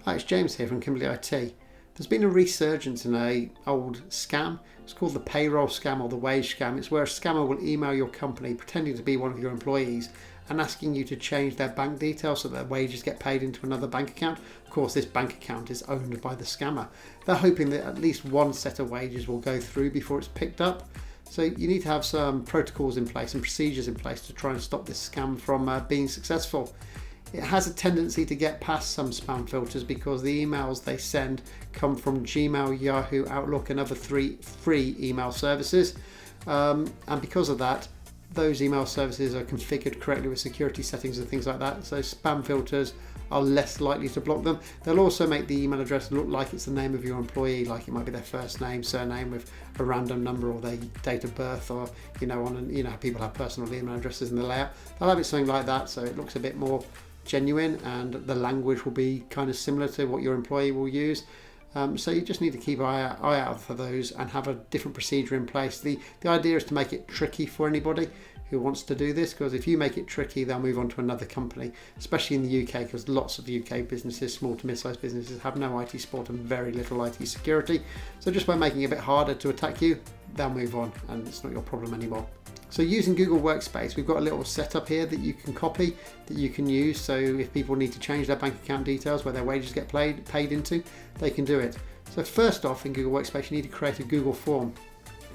Hi, it's James here from Kimbley IT. There's been a resurgence in an old scam. It's called the payroll scam or the wage scam. It's where a scammer will email your company pretending to be one of your employees and asking you to change their bank details so that their wages get paid into another bank account. Of course, this bank account is owned by the scammer. They're hoping that at least one set of wages will go through before it's picked up. So you need to have some protocols in place and procedures in place to try and stop this scam from being successful. It has a tendency to get past some spam filters because the emails they send come from Gmail, Yahoo, Outlook and other free email services. And because of that, those email services are configured correctly with security settings and things like that. So spam filters are less likely to block them. They'll also make the email address look like it's the name of your employee, like it might be their first name, surname with a random number or their date of birth, or how people have personal email addresses in the layout. They'll have it something like that so it looks a bit more genuine and the language will be kind of similar to what your employee will use. So you just need to keep an eye out for those and have a different procedure in place. The idea is to make it tricky for anybody who wants to do this, because if you make it tricky, they'll move on to another company, especially in the UK, because lots of UK businesses, small to mid-sized businesses, have no IT support and very little IT security. So just by making it a bit harder to attack you, they'll move on and it's not your problem anymore. So using Google Workspace, we've got a little setup here that you can copy, that you can use. So if people need to change their bank account details where their wages get paid into, they can do it. So first off, in Google Workspace, you need to create a Google form.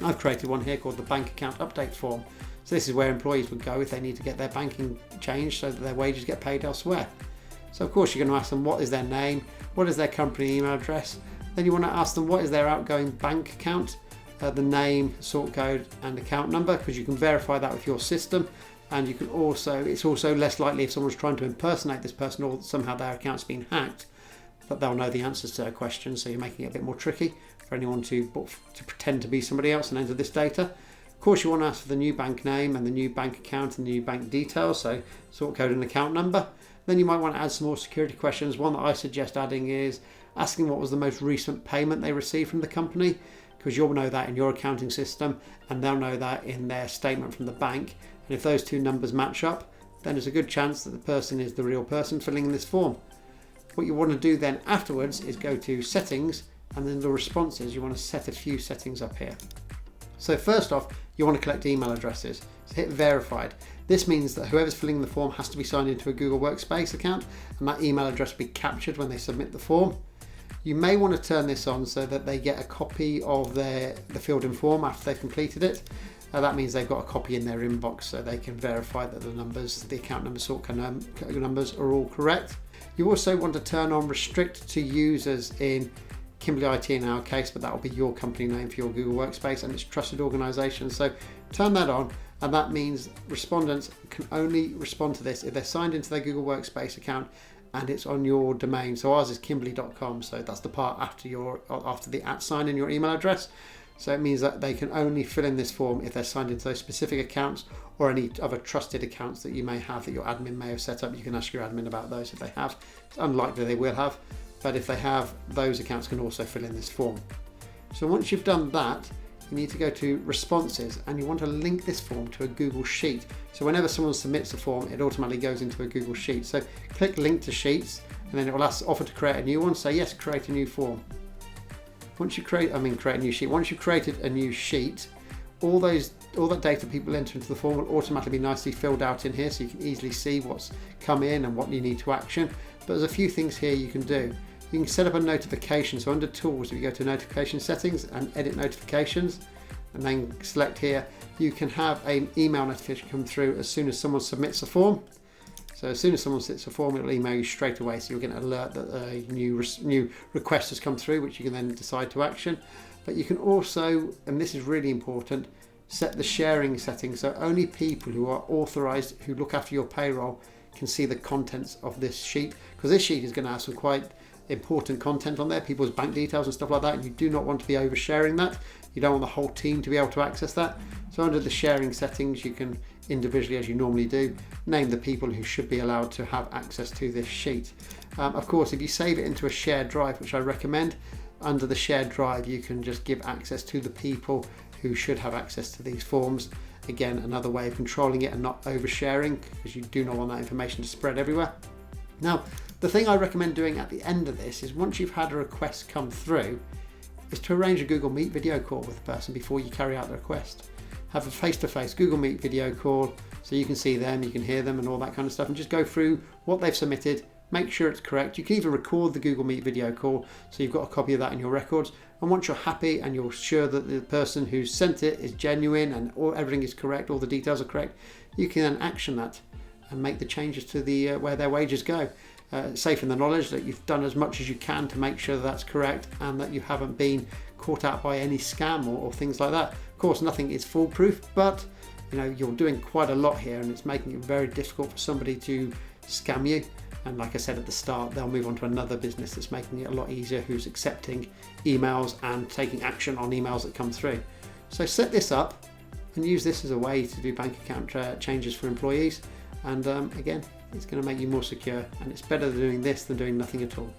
I've created one here called the bank account update form. So this is where employees would go if they need to get their banking changed so that their wages get paid elsewhere. So of course you're going to ask them what is their name, what is their company email address. Then you want to ask them what is their outgoing bank account, the name, sort code and account number, because you can verify that with your system. And you can also, it's also less likely if someone's trying to impersonate this person or somehow their account's been hacked, that they'll know the answers to their questions. So you're making it a bit more tricky for anyone to pretend to be somebody else and enter this data. Of course, you want to ask for the new bank name and the new bank account and the new bank details, so sort code and account number. Then you might want to add some more security questions. One that I suggest adding is asking what was the most recent payment they received from the company, because you'll know that in your accounting system and they'll know that in their statement from the bank. And if those two numbers match up, then there's a good chance that the person is the real person filling in this form. What you want to do then afterwards is go to settings, and then the responses, you want to set a few settings up here. So first off, you want to collect email addresses. So hit verified. This means that whoever's filling the form has to be signed into a Google Workspace account, and that email address will be captured when they submit the form. You may want to turn this on so that they get a copy of the filled in form after they've completed it. That means they've got a copy in their inbox so they can verify that the numbers, the account numbers, sort code numbers are all correct. You also want to turn on restrict to users in Kimbley IT in our case, but that will be your company name for your Google Workspace and it's trusted organisation. So turn that on, and that means respondents can only respond to this if they're signed into their Google Workspace account and it's on your domain. So ours is kimbley.com, so that's the part after the @ sign in your email address. So it means that they can only fill in this form if they're signed into those specific accounts or any other trusted accounts that you may have that your admin may have set up. You can ask your admin about those if they have. It's unlikely they will have, but if they have, those accounts can also fill in this form. So once you've done that, you need to go to responses and you want to link this form to a Google Sheet. So whenever someone submits a form, it automatically goes into a Google Sheet. So click link to Sheets and then it will offer to create a new one. Say yes, create a new form. Once you create a new sheet. Once you've created a new sheet, all that data people enter into the form will automatically be nicely filled out in here, so you can easily see what's come in and what you need to action. But there's a few things here you can do. You can set up a notification. So under Tools, if you go to Notification Settings and Edit Notifications, and then select here, you can have an email notification come through as soon as someone submits a form. So as soon as someone submits a form, it'll email you straight away. So you'll get an alert that a new request has come through, which you can then decide to action. But you can also, and this is really important, set the sharing settings. So only people who are authorized, who look after your payroll, can see the contents of this sheet, because this sheet is going to have some quite important content on there, people's bank details and stuff like that, and you do not want to be oversharing that. You don't want the whole team to be able to access that. So under the sharing settings, you can individually, as you normally do, name the people who should be allowed to have access to this sheet. Of course, if you save it into a shared drive, which I recommend, under the shared drive you can just give access to the people who should have access to these forms. Again, another way of controlling it and not oversharing, because you do not want that information to spread everywhere. Now, The thing I recommend doing at the end of this is, once you've had a request come through, is to arrange a Google Meet video call with the person before you carry out the request. Have a face-to-face Google Meet video call so you can see them, you can hear them and all that kind of stuff, and just go through what they've submitted, make sure it's correct. You can even record the Google Meet video call so you've got a copy of that in your records. And once you're happy and you're sure that the person who sent it is genuine and everything is correct, all the details are correct, you can then action that and make the changes to the where their wages go. Safe in the knowledge that you've done as much as you can to make sure that that's correct and that you haven't been caught out by any scam or things like that. Of course, nothing is foolproof, but you're doing quite a lot here, and it's making it very difficult for somebody to scam you. And like I said at the start, they'll move on to another business that's making it a lot easier, who's accepting emails and taking action on emails that come through. So set this up and use this as a way to do bank account changes for employees. And again, it's going to make you more secure, and it's better doing this than doing nothing at all.